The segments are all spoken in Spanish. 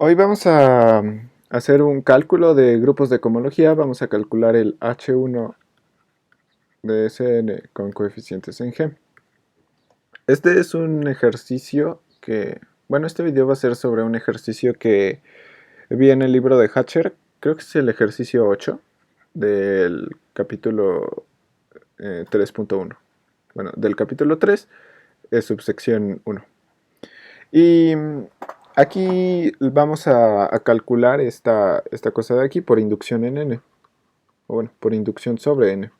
Hoy vamos a hacer un cálculo de grupos de cohomología. Vamos a calcular el H1 de Sn con coeficientes en G. Este es un ejercicio este video va a ser sobre un ejercicio que vi en el libro de Hatcher. Creo que es el ejercicio 8 del capítulo 3.1. Bueno, del capítulo 3 es subsección 1. Y aquí vamos a calcular esta cosa de aquí por inducción en n. O bueno, por inducción sobre n.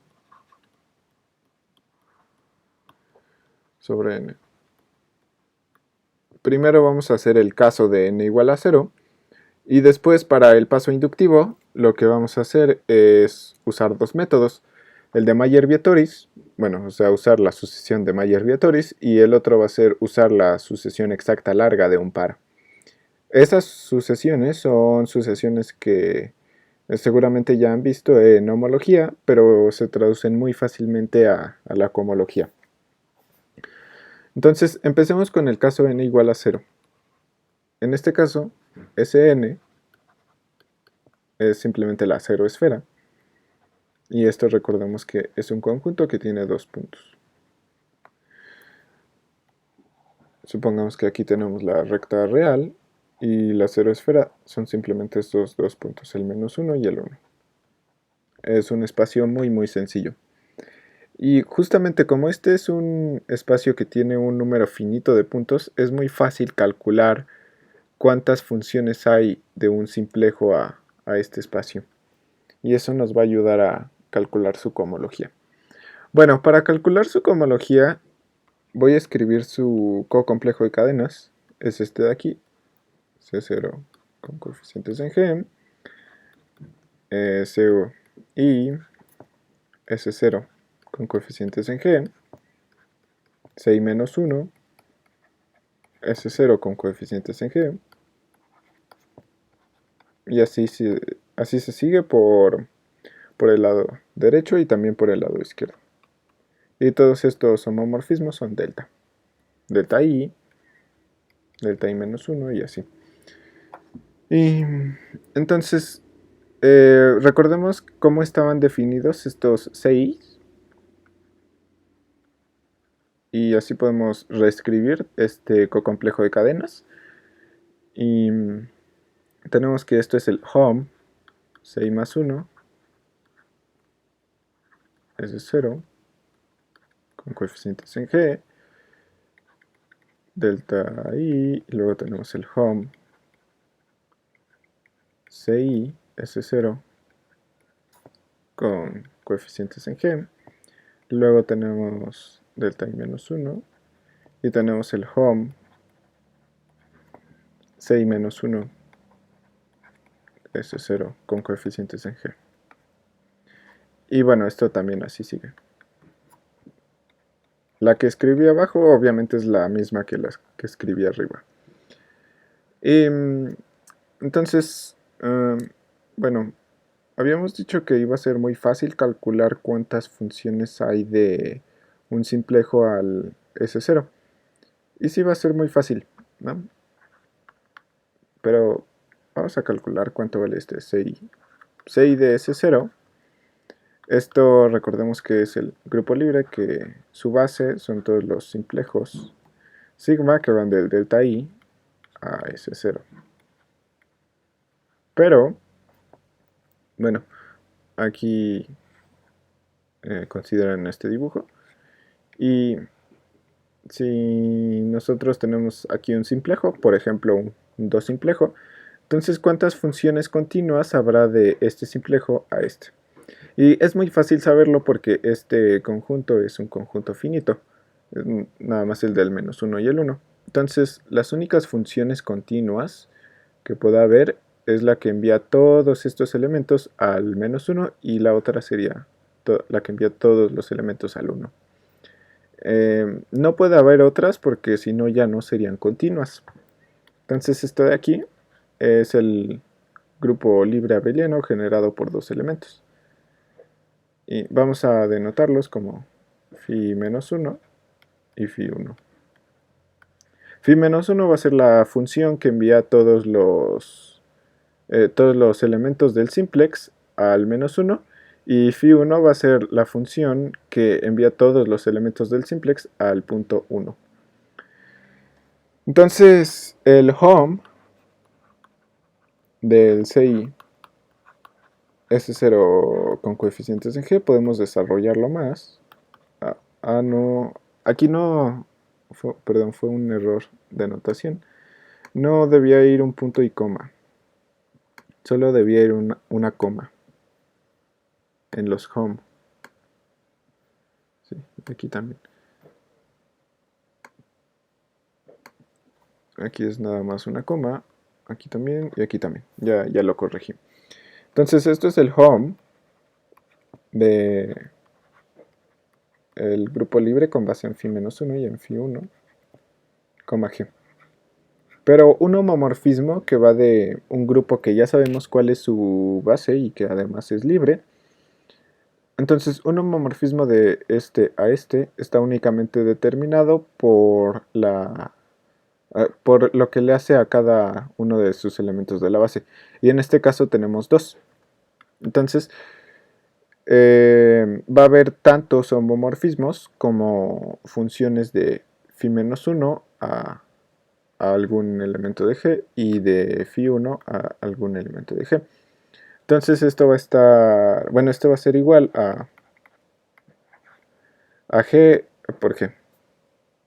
Sobre n. Primero vamos a hacer el caso de n igual a 0. Y después, para el paso inductivo, lo que vamos a hacer es usar dos métodos. El de Mayer-Vietoris, bueno, o sea, usar la sucesión de Mayer-Vietoris, y el otro va a ser usar la sucesión exacta larga de un par. Esas sucesiones son sucesiones que seguramente ya han visto en homología, pero se traducen muy fácilmente a la cohomología. Entonces, empecemos con el caso n igual a 0. En este caso, Sn es simplemente la cero esfera. Y esto recordemos que es un conjunto que tiene dos puntos. Supongamos que aquí tenemos la recta real y la cero esfera son simplemente estos dos puntos, el menos 1 y el 1. Es un espacio muy sencillo. Y justamente como este es un espacio que tiene un número finito de puntos, es muy fácil calcular cuántas funciones hay de un simplejo a este espacio. Y eso nos va a ayudar a calcular su cohomología. Bueno, para calcular su cohomología voy a escribir su cocomplejo de cadenas. Es este de aquí, C0 con coeficientes en G, CO y S0 con coeficientes en G, C menos 1, S0 con coeficientes en G, y así se sigue por el lado derecho y también por el lado izquierdo. Y todos estos homomorfismos son delta. Delta I menos 1 y así. Y entonces, recordemos cómo estaban definidos estos CI. Y así podemos reescribir este cocomplejo de cadenas. Y tenemos que esto es el hom, CI más 1, es 0, con coeficientes en G, delta I, y luego tenemos el hom, CI, S0, con coeficientes en G. Luego tenemos delta I menos 1, y tenemos el hom, CI menos 1, S0, con coeficientes en G. Y bueno, esto también así sigue. La que escribí abajo obviamente es la misma que la que escribí arriba. Entonces, bueno, habíamos dicho que iba a ser muy fácil calcular cuántas funciones hay de un simplejo al S0. Y sí va a ser muy fácil, ¿no? Pero vamos a calcular cuánto vale este CI de S0. Esto recordemos que es el grupo libre, que su base son todos los simplejos sigma que van del delta I a S0. Pero, bueno, aquí consideran este dibujo. Y si nosotros tenemos aquí un simplejo, por ejemplo un 2 simplejo, entonces ¿cuántas funciones continuas habrá de este simplejo a este? Y es muy fácil saberlo porque este conjunto es un conjunto finito, nada más el del menos 1 y el 1. Entonces las únicas funciones continuas que pueda haber es la que envía todos estos elementos al menos 1 y la otra sería la que envía todos los elementos al 1. No puede haber otras porque si no ya no serían continuas. Entonces esto de aquí es el grupo libre abeliano generado por dos elementos. Y vamos a denotarlos como phi menos 1 y phi 1. Phi menos 1 va a ser la función que envía todos los elementos del simplex al menos 1, y phi 1 va a ser la función que envía todos los elementos del simplex al punto 1. Entonces el home del CI S0 con coeficientes en G podemos desarrollarlo más. No, aquí no, perdón, fue un error de notación. No debía ir un punto y coma, solo debía ir una coma en los home. Sí, aquí también. Aquí es nada más una coma, aquí también y aquí también. Ya lo corregí. Entonces esto es el home de el grupo libre con base en phi-1 y en phi1, G. Pero un homomorfismo que va de un grupo que ya sabemos cuál es su base y que además es libre. Entonces un homomorfismo de este a este está únicamente determinado por por lo que le hace a cada uno de sus elementos de la base. Y en este caso tenemos dos. Entonces va a haber tantos homomorfismos como funciones de phi-1 a algún elemento de G y de phi1 a algún elemento de G. Entonces esto va a estar, bueno, esto va a ser igual a G por G,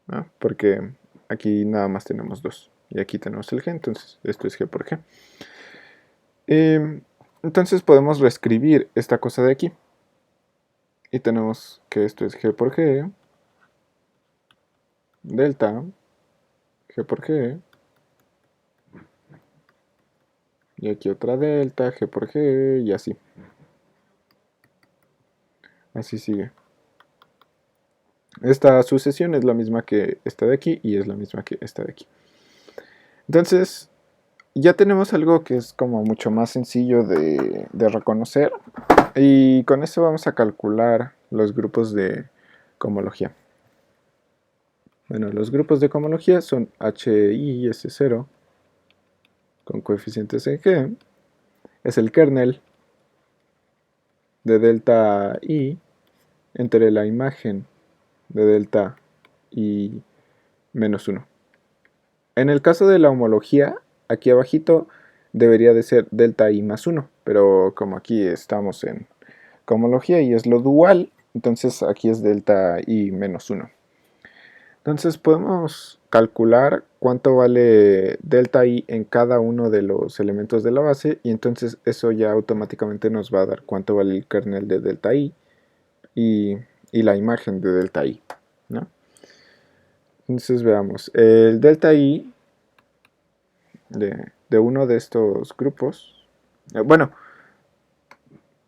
¿no? Porque aquí nada más tenemos dos y aquí tenemos el G, entonces esto es G por G. Entonces podemos reescribir esta cosa de aquí y tenemos que esto es G por G, delta, G por G, y aquí otra delta, G por G, y así. Así sigue. Esta sucesión es la misma que esta de aquí y es la misma que esta de aquí. Entonces, ya tenemos algo que es como mucho más sencillo de reconocer, y con eso vamos a calcular los grupos de cohomología. Bueno, los grupos de cohomología son HI y S0 con coeficientes en G, es el kernel de delta I entre la imagen de delta I menos 1. En el caso de la homología, aquí abajito debería de ser delta I más 1, pero como aquí estamos en cohomología y es lo dual, entonces aquí es delta I menos 1. Entonces podemos calcular cuánto vale delta I en cada uno de los elementos de la base, y entonces eso ya automáticamente nos va a dar cuánto vale el kernel de delta I y la imagen de delta I, ¿no? Entonces veamos, el delta I de uno de estos grupos, bueno,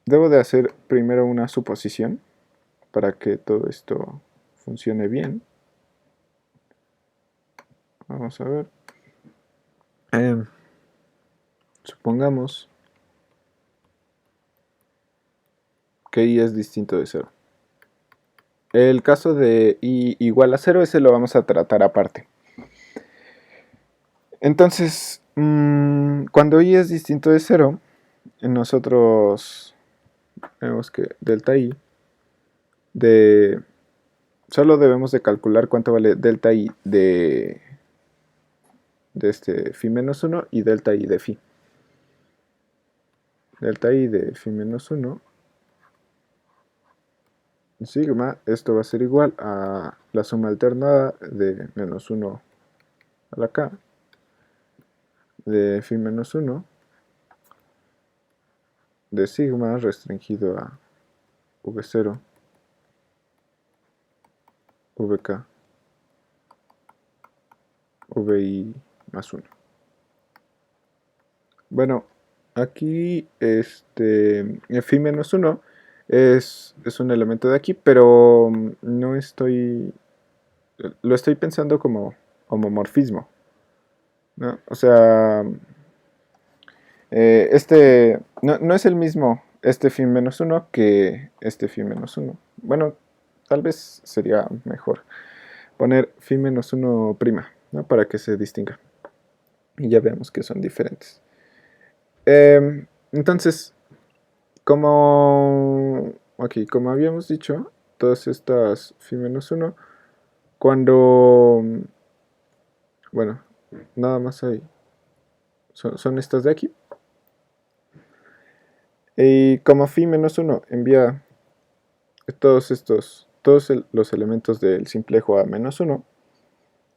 debo de hacer primero una suposición para que todo esto funcione bien. Vamos a ver. Supongamos que I es distinto de 0. El caso de I igual a 0, ese lo vamos a tratar aparte. Entonces, cuando I es distinto de 0, nosotros vemos que delta I solo debemos de calcular cuánto vale delta I de este phi menos 1 y delta I de phi. Delta I de phi menos 1 sigma, esto va a ser igual a la suma alternada de menos 1 a la k de phi menos 1 de sigma restringido a v0, vk, vi más 1. Bueno, aquí phi menos 1 es un elemento de aquí, pero no estoy, lo estoy pensando como homomorfismo, ¿no? O sea, no es el mismo este phi menos 1 que este phi menos 1. Bueno, tal vez sería mejor poner phi menos 1 prima, ¿no? Para que se distinga. Y ya vemos que son diferentes. Entonces, como habíamos dicho, todas estas phi-1, cuando, bueno, nada más hay, son estas de aquí. Y como phi-1 envía todos los elementos del simplejo a -1,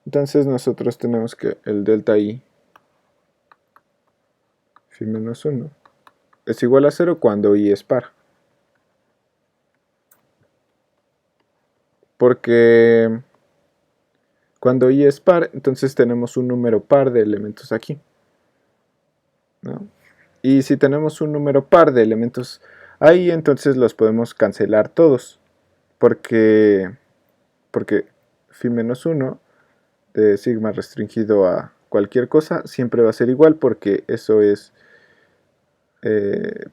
entonces nosotros tenemos que el delta i phi-1 es igual a 0 cuando i es par. Porque cuando i es par, entonces tenemos un número par de elementos aquí, ¿no? Y si tenemos un número par de elementos ahí, entonces los podemos cancelar todos. Porque phi-1 de sigma restringido a cualquier cosa siempre va a ser igual, porque eso es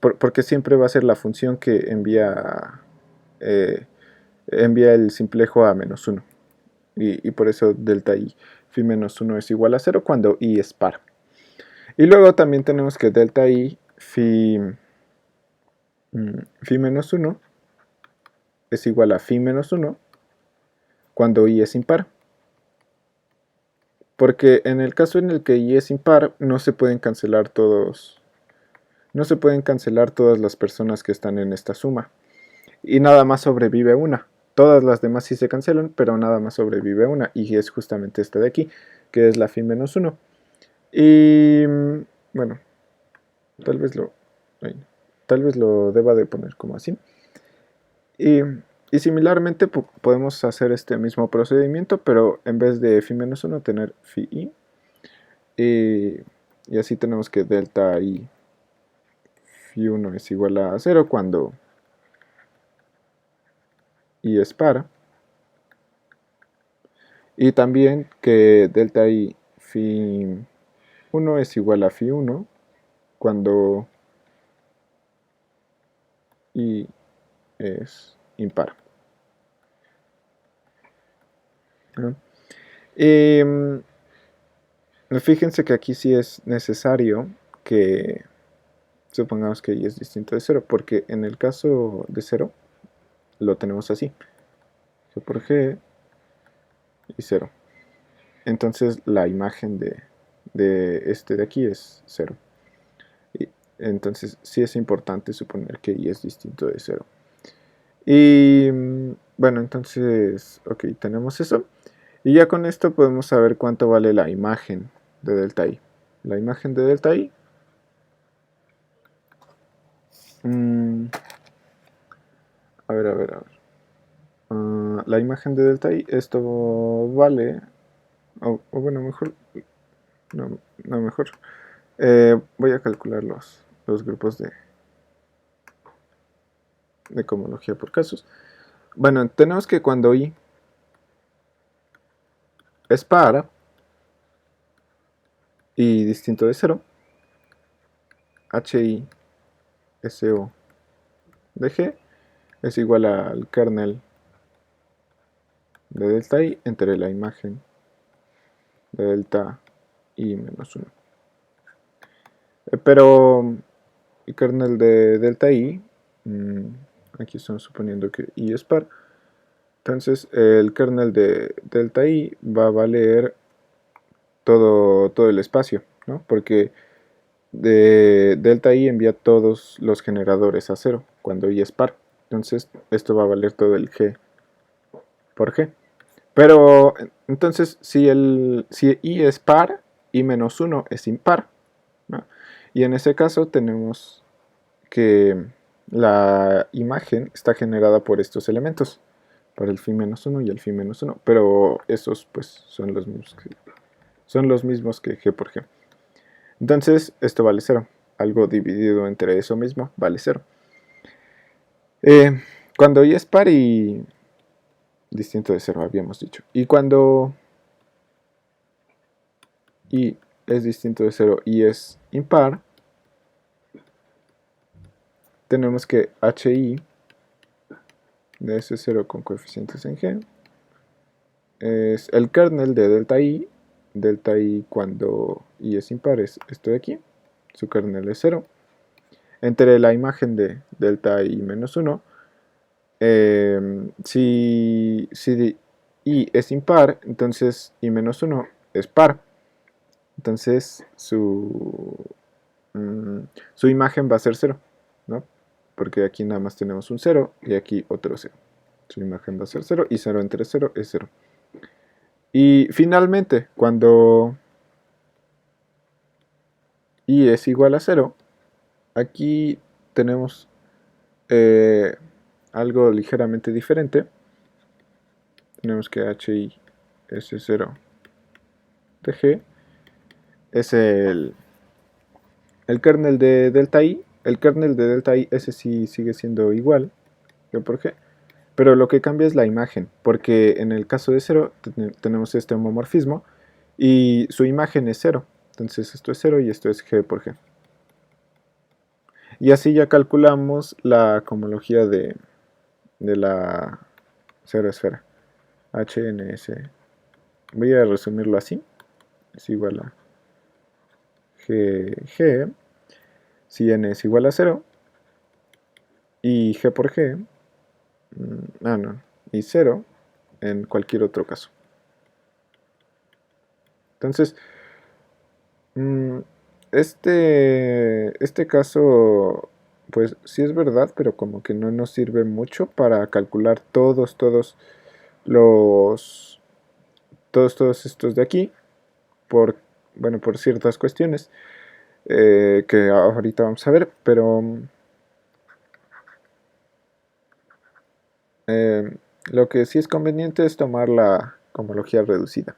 porque siempre va a ser la función que envía el simplejo a -1, y por eso delta i phi-1 es igual a 0 cuando i es par. Y luego también tenemos que delta i phi-1 es igual a phi-1 cuando i es impar. Porque en el caso en el que i es impar, no se pueden cancelar todas las personas que están en esta suma. Y nada más sobrevive una. Todas las demás sí se cancelan, pero nada más sobrevive una. Y es justamente esta de aquí, que es la phi-1. Y bueno, tal vez lo deba de poner como así. Y similarmente podemos hacer este mismo procedimiento, pero en vez de phi-1 tener phi-i. Y así tenemos que delta i phi-1 es igual a 0 cuando i es par. Y también que delta i phi-1 es igual a phi-1 cuando i es impar. ¿No? Y fíjense que aquí sí es necesario que supongamos que y es distinto de 0, porque en el caso de 0 lo tenemos así, g por g y 0. Entonces la imagen de este de aquí es 0. Y entonces sí es importante suponer que y es distinto de 0. Y bueno, entonces, ok, tenemos eso. Y ya con esto podemos saber cuánto vale la imagen de delta i. La imagen de delta i. A ver, a ver, a ver. La imagen de delta i, esto vale. O bueno, mejor. No, no mejor. Voy a calcular los grupos de cohomología por casos. Bueno, tenemos que cuando i es par y distinto de 0, hi so de g es igual al kernel de delta i entre la imagen de delta i menos 1. Pero el kernel de delta i, aquí estamos suponiendo que i es par, entonces el kernel de delta i va a valer todo el espacio, ¿no? Porque de delta i envía todos los generadores a 0 cuando i es par. Entonces esto va a valer todo el g por g. Pero entonces si i es par, i menos 1 es impar, ¿no? Y en ese caso tenemos que la imagen está generada por estos elementos, por el phi-1 y el phi-1, pero esos pues son los mismos que g por g. Entonces esto vale 0. Algo dividido entre eso mismo vale 0. Cuando i es par y distinto de 0 habíamos dicho. Y cuando i es distinto de 0 y es impar, tenemos que hi de ese 0 con coeficientes en g es el kernel de delta i delta i cuando i es impar es esto de aquí, su kernel es 0. Entre la imagen de delta i menos 1, si i es impar, entonces i menos 1 es par. Entonces su imagen va a ser 0, ¿no? Porque aquí nada más tenemos un 0 y aquí otro 0. Su imagen va a ser 0 y 0 entre 0 es 0. Y finalmente, cuando i es igual a 0, aquí tenemos algo ligeramente diferente. Tenemos que hi s0 de g es el kernel de delta i. El kernel de delta i, ese sí sigue siendo igual que por g, pero lo que cambia es la imagen, porque en el caso de 0 tenemos este homomorfismo y su imagen es 0. Entonces esto es 0 y esto es g por g. Y así ya calculamos la cohomología de la 0 esfera. HNS. Voy a resumirlo así. Es igual a g si n es igual a 0 y g por g, no, y 0 en cualquier otro caso. Entonces, este caso, pues sí es verdad, pero como que no nos sirve mucho para calcular todos estos de aquí, bueno, por ciertas cuestiones que ahorita vamos a ver, pero lo que sí es conveniente es tomar la cohomología reducida.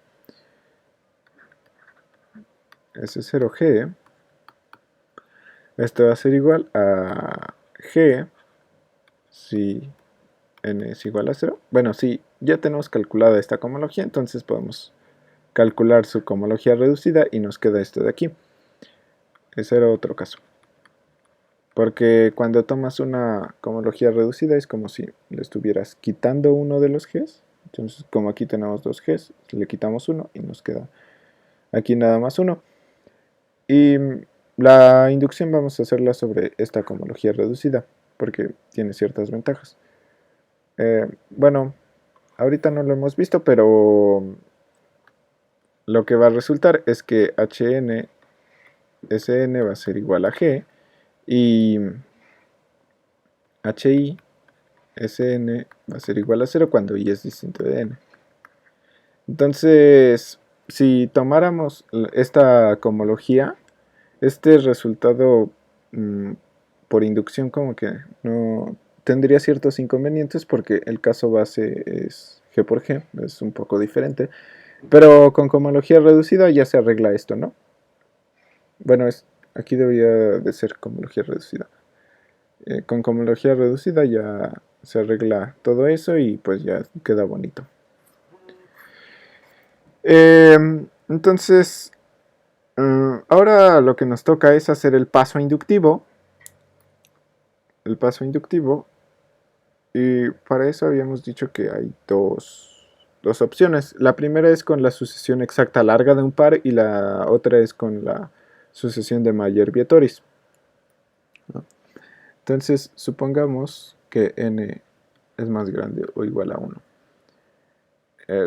S0G, esto va a ser igual a G si n es igual a 0. Bueno, si ya tenemos calculada esta cohomología, entonces podemos calcular su cohomología reducida y nos queda esto de aquí. Ese era otro caso. Porque cuando tomas una cohomología reducida es como si le estuvieras quitando uno de los g's. Entonces, como aquí tenemos dos g's, le quitamos uno y nos queda aquí nada más uno. Y la inducción vamos a hacerla sobre esta cohomología reducida, porque tiene ciertas ventajas. Bueno, ahorita no lo hemos visto, pero lo que va a resultar es que Hn Sn va a ser igual a G y Hi Sn va a ser igual a 0 cuando i es distinto de n. Entonces, si tomáramos esta cohomología, este resultado por inducción como que no tendría ciertos inconvenientes porque el caso base es g por g, es un poco diferente, pero con cohomología reducida ya se arregla esto, ¿no? Bueno, aquí debería de ser cohomología reducida. Con cohomología reducida ya se arregla todo eso y pues ya queda bonito. Entonces, ahora lo que nos toca es hacer el paso inductivo. El paso inductivo. Y para eso habíamos dicho que hay dos opciones. La primera es con la sucesión exacta larga de un par y la otra es con la sucesión de Mayer-Vietoris, ¿no? Entonces, supongamos que n es más grande o igual a 1.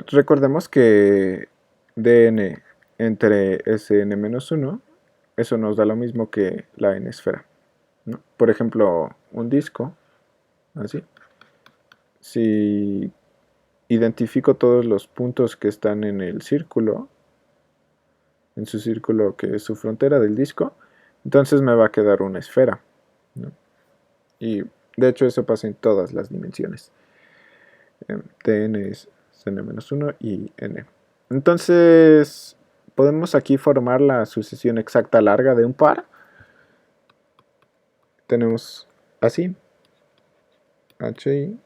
Recordemos que dn entre Sn-1, eso nos da lo mismo que la n-esfera, ¿no? Por ejemplo, un disco, así. Si identifico todos los puntos que están en el círculo, en su círculo que es su frontera del disco, entonces me va a quedar una esfera, ¿no? Y de hecho eso pasa en todas las dimensiones. Tn es n-1 y n. Entonces podemos aquí formar la sucesión exacta larga de un par. Tenemos así, hi.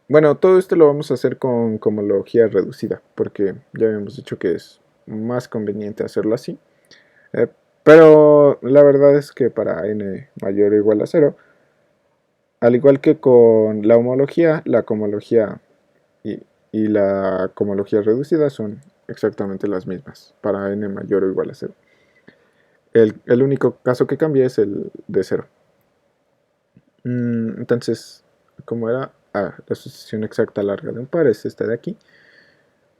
Bueno, todo esto lo vamos a hacer con cohomología reducida, porque ya habíamos dicho que es más conveniente hacerlo así. Pero la verdad es que para n mayor o igual a 0, al igual que con la homología, la cohomología y la cohomología reducida son exactamente las mismas para n mayor o igual a 0. El único caso que cambia es el de 0. Entonces, ¿cómo era? La sucesión exacta larga de un par es esta de aquí.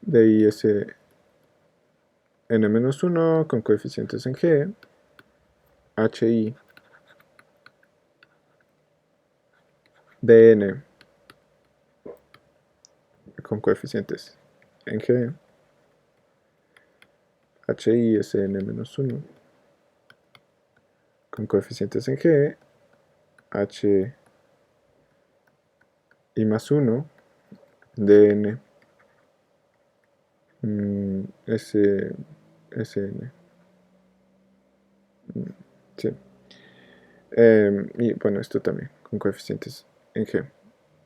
De ahí ese n-1 con coeficientes en g, hi dn con coeficientes en g, hi es n-1 con coeficientes en g, h y más 1 dn sn. Sí. Y bueno, esto también con coeficientes en g.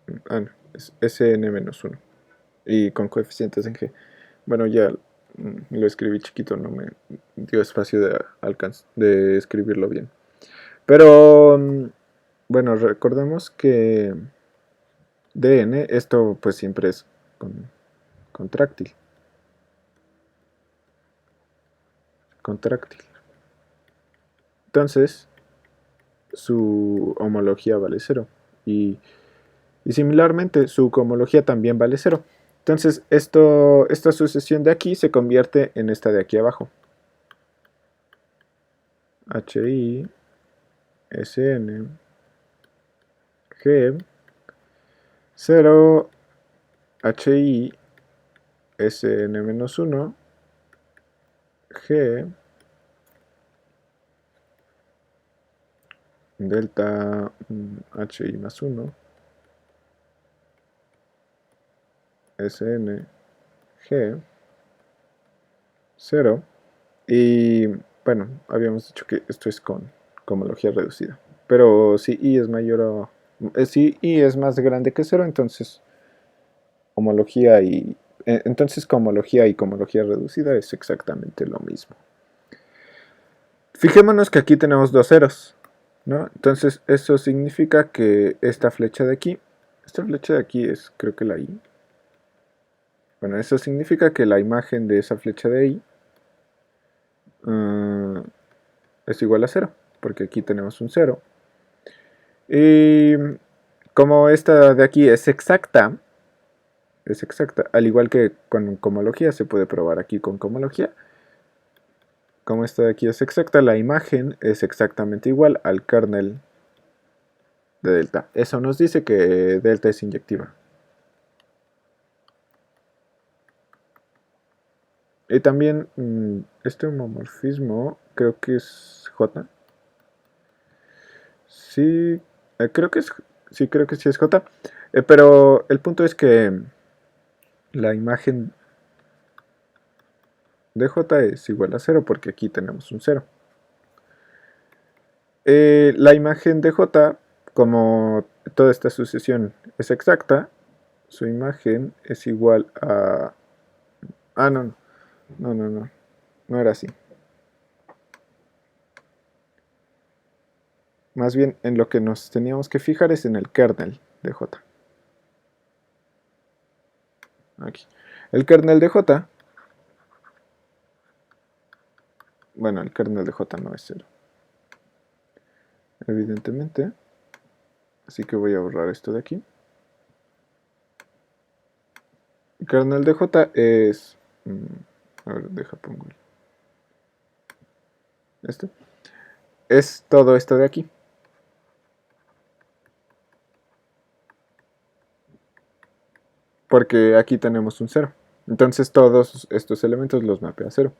No, es sn-1 y con coeficientes en g. Bueno, ya lo escribí chiquito, no me dio espacio de escribirlo bien. Pero bueno, recordemos que dn, esto pues siempre es contráctil. Entonces, su homología vale 0. Y similarmente, su cohomología también vale 0. Entonces, esta sucesión de aquí se convierte en esta de aquí abajo. hi sn g 0 hi sn-1 g delta hi más 1 sn g 0. Y bueno, habíamos dicho que esto es con cohomología reducida. Pero si i es mayor si i es más grande que 0, entonces cohomología y cohomología reducida es exactamente lo mismo. Fijémonos que aquí tenemos dos ceros, ¿no? Entonces eso significa que esta flecha de aquí es creo que la i. Bueno, eso significa que la imagen de esa flecha de i es igual a 0, porque aquí tenemos un 0. Y como esta de aquí es exacta, al igual que con cohomología, se puede probar aquí con cohomología. Como esta de aquí es exacta, la imagen es exactamente igual al kernel de delta. Eso nos dice que delta es inyectiva. Y también este homomorfismo creo que es J. Sí, creo que sí es J. Pero el punto es que la imagen de J es igual a 0 porque aquí tenemos un 0. La imagen de J, como toda esta sucesión es exacta, su imagen es igual a... no era así. Más bien en lo que nos teníamos que fijar es en el kernel de J. Aquí. El kernel de J, bueno, el kernel de J no es 0. Evidentemente. Así que voy a borrar esto de aquí. El kernel de J es... a ver, pongo este. Es todo esto de aquí. Porque aquí tenemos un 0. Entonces todos estos elementos los mapea a 0.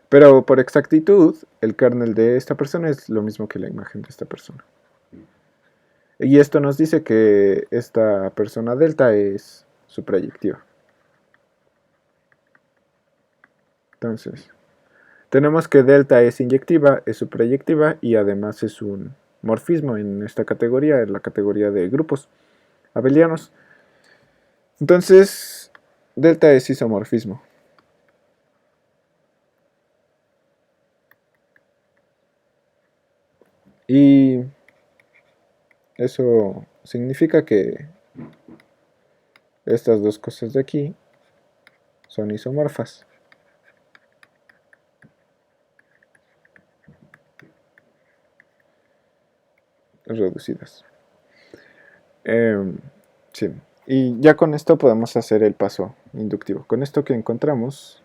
Pero por exactitud, el kernel de esta persona es lo mismo que la imagen de esta persona. Y esto nos dice que esta persona delta es su proyectiva. Entonces, tenemos que delta es inyectiva, es su proyectiva y además es un morfismo en esta categoría, en la categoría de grupos abelianos. Entonces, delta es isomorfismo. Y eso significa que estas dos cosas de aquí son isomorfas. reducidas. Sí. Y ya con esto podemos hacer el paso inductivo. Con esto que encontramos,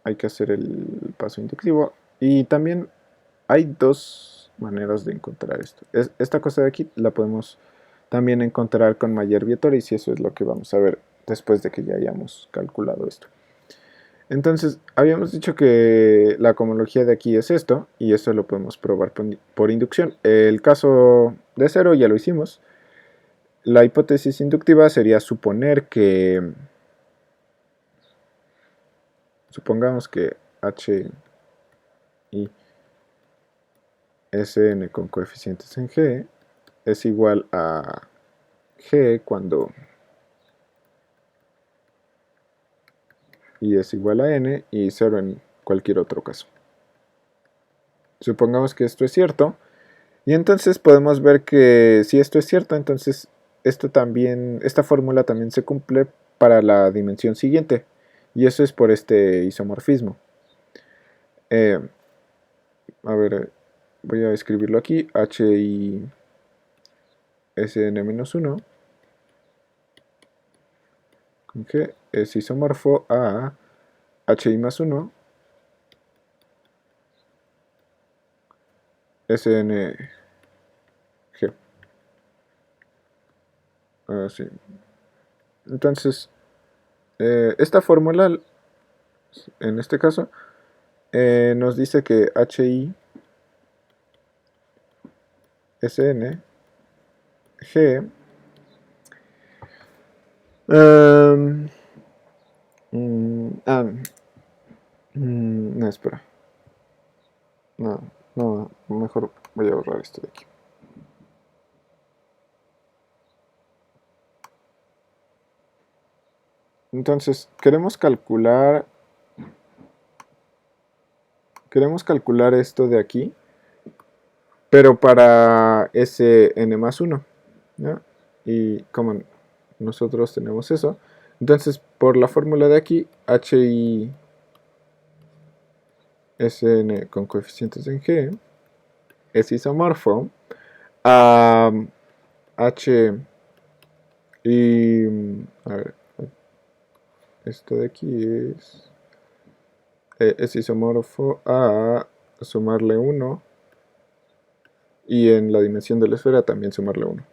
hay que hacer el paso inductivo. Y también hay dos maneras de encontrar esto. Esta cosa de aquí la podemos también encontrar con Mayer-Vietoris y eso es lo que vamos a ver después de que ya hayamos calculado esto. Entonces, habíamos dicho que la cohomología de aquí es esto, y eso lo podemos probar por inducción. El caso de cero ya lo hicimos. La hipótesis inductiva sería suponer que, supongamos que h y Sn con coeficientes en G es igual a G cuando y es igual a N y 0 en cualquier otro caso. Supongamos que esto es cierto, y entonces podemos ver que si esto es cierto, entonces esta fórmula también se cumple para la dimensión siguiente, y eso es por este isomorfismo. Eh, a ver, voy a escribirlo aquí, h y Sn-1 con G es isomorfo a hi más 1 Sng. Sí. Entonces, esta fórmula, en este caso, nos dice que hi Sn G no, espera. No, no, mejor voy a borrar esto de aquí. Entonces, queremos calcular esto de aquí, pero para Sn más 1, ¿no? Y como nosotros tenemos eso, entonces por la fórmula de aquí, hi Sn con coeficientes en G es isomorfo a H y... a ver, esto de aquí es isomorfo a sumarle 1 y en la dimensión de la esfera también sumarle 1.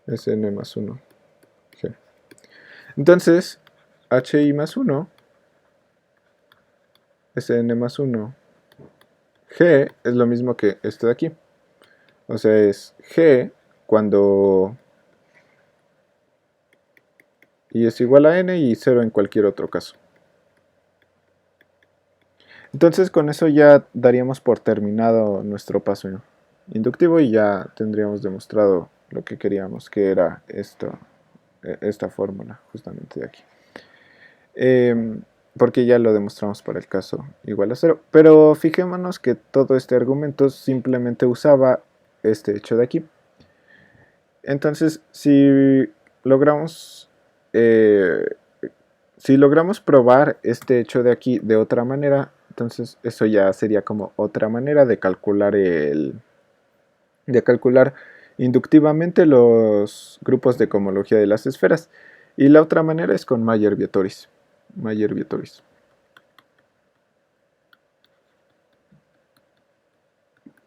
Sn más 1 G. Entonces, hi más 1 Sn más 1 G es lo mismo que esto de aquí. O sea, es G cuando y es igual a n y 0 en cualquier otro caso. Entonces con eso ya daríamos por terminado nuestro paso inductivo y ya tendríamos demostrado lo que queríamos, que era esta fórmula justamente de aquí. Porque ya lo demostramos para el caso igual a 0. Pero fijémonos que todo este argumento simplemente usaba este hecho de aquí. Entonces, logramos eh, si logramos probar este hecho de aquí de otra manera, entonces eso ya sería como otra manera de calcular inductivamente los grupos de cohomología de las esferas. Y la otra manera es con Mayer-Vietoris.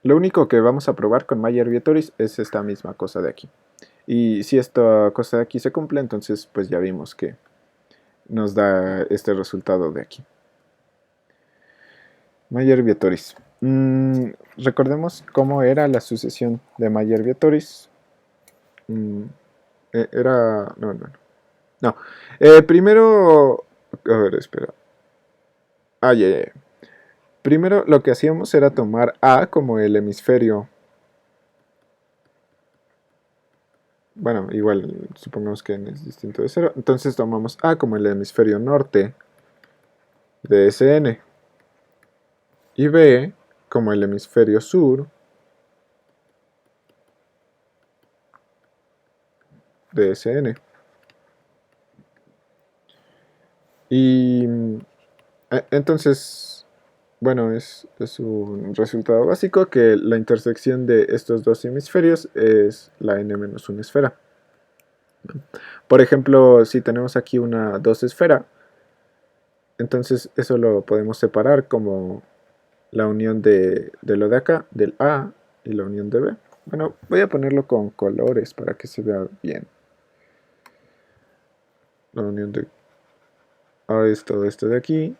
Lo único que vamos a probar con Mayer-Vietoris es esta misma cosa de aquí. Y si esta cosa de aquí se cumple, entonces pues ya vimos que nos da este resultado de aquí. Mayer-Vietoris. Recordemos cómo era la sucesión de Mayer-Vietoris. Era... No, no, no. No. Primero... A ver, espera. Ya, ya, ya. Primero lo que hacíamos era tomar A como el hemisferio. Bueno, igual supongamos que n es distinto de 0. Entonces tomamos A como el hemisferio norte de Sn. Y B como el hemisferio sur de Sn. Y entonces bueno, es un resultado básico que la intersección de estos dos hemisferios es la n-1 esfera. Por ejemplo, si tenemos aquí una 2 esfera, entonces eso lo podemos separar como la unión de lo de acá, del A, y la unión de B. Bueno, voy a ponerlo con colores para que se vea bien. La unión de A es todo esto de aquí.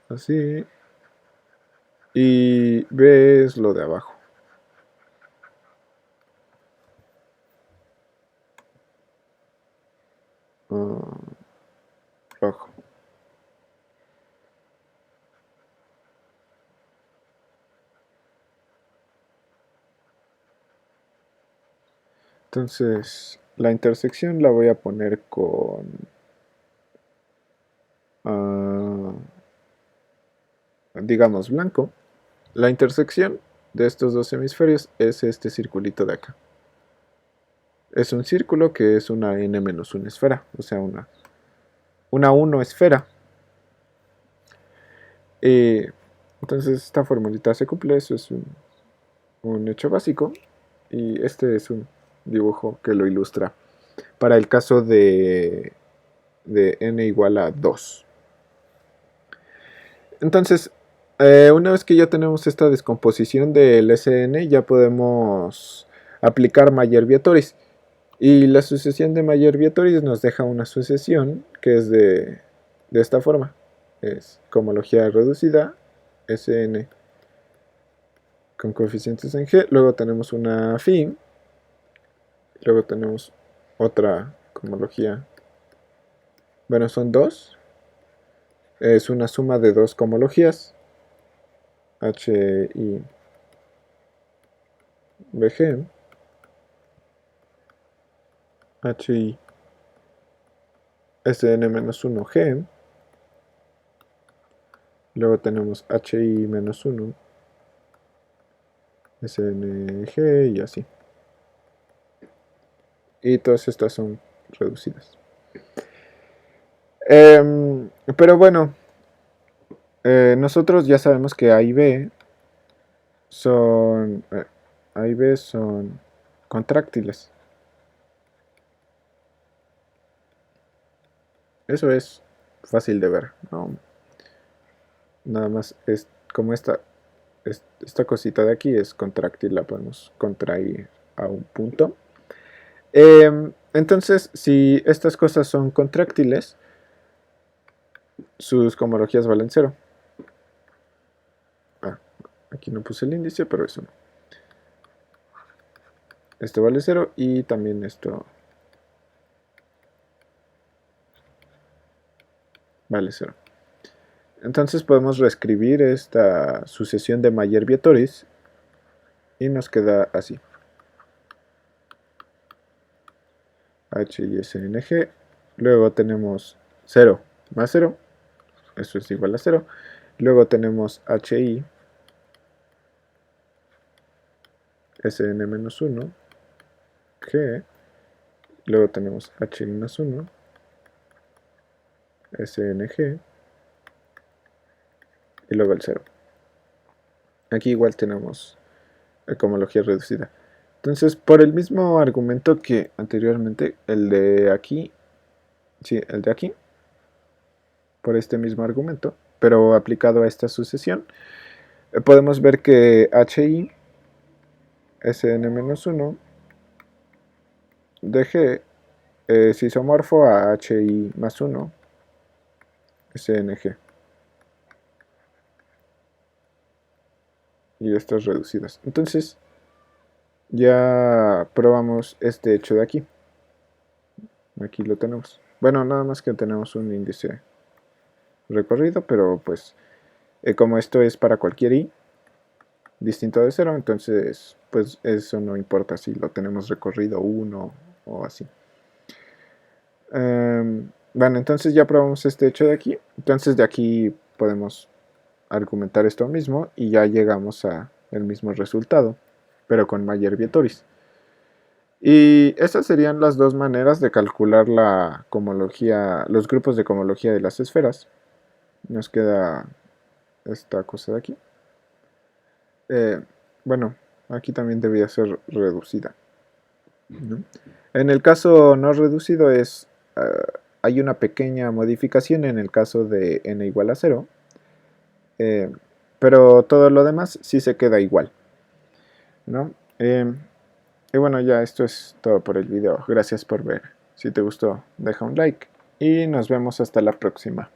Así. Y B es lo de abajo. Rojo. Entonces, la intersección la voy a poner con digamos blanco. La intersección de estos dos hemisferios es este circulito de acá. Es un círculo que es una n-1 esfera, o sea, una 1 esfera. Entonces esta formulita se cumple, eso es un hecho básico, y este es un dibujo que lo ilustra para el caso de n igual a 2. Entonces, una vez que ya tenemos esta descomposición del Sn, ya podemos aplicar Mayer-Vietoris. Y la sucesión de Mayer-Vietoris nos deja una sucesión que es de esta forma. Es cohomología reducida, Sn con coeficientes en G. Luego tenemos una phi. Luego tenemos otra cohomología. Bueno, son dos. Es una suma de dos cohomologías. H y BG. Hi Sn-1G. Luego tenemos Hi-1 SNG y así. Y todas estas son reducidas. Pero bueno, nosotros ya sabemos que A y B son contráctiles. Eso es fácil de ver, ¿no? Nada más es como esta cosita de aquí es contráctil, la podemos contraer a un punto. Entonces, si estas cosas son contráctiles, sus cohomologías valen 0. Aquí no puse el índice, pero eso no. Esto vale 0 y también esto vale 0. Entonces podemos reescribir esta sucesión de Mayer-Vietoris y nos queda así. H y SNG. Luego tenemos 0 más 0. Eso es igual a 0. Luego tenemos HI Sn-1 G. Luego tenemos Hi-1 SNG. Y luego el 0. Aquí igual tenemos cohomología reducida. Entonces, por el mismo argumento que anteriormente, el de aquí, por este mismo argumento, pero aplicado a esta sucesión, podemos ver que Hi Sn-1 de G es isomorfo a Hi más 1 SNG. Y estas reducidas. Entonces, ya probamos este hecho de aquí. Aquí lo tenemos. Bueno, nada más que tenemos un índice recorrido, pero pues como esto es para cualquier i distinto de 0, entonces pues eso no importa si lo tenemos recorrido 1 o así. Bueno, entonces ya probamos este hecho de aquí. Entonces de aquí podemos argumentar esto mismo y ya llegamos a el mismo resultado, pero con Mayer-Vietoris. Y estas serían las dos maneras de calcular la cohomología, los grupos de cohomología de las esferas. Nos queda esta cosa de aquí. Eh, bueno, aquí también debería ser reducida, ¿no? En el caso no reducido hay una pequeña modificación en el caso de n igual a 0, eh, pero todo lo demás sí se queda igual, ¿no? Y bueno, ya esto es todo por el video. Gracias por ver. Si te gustó, deja un like y nos vemos hasta la próxima.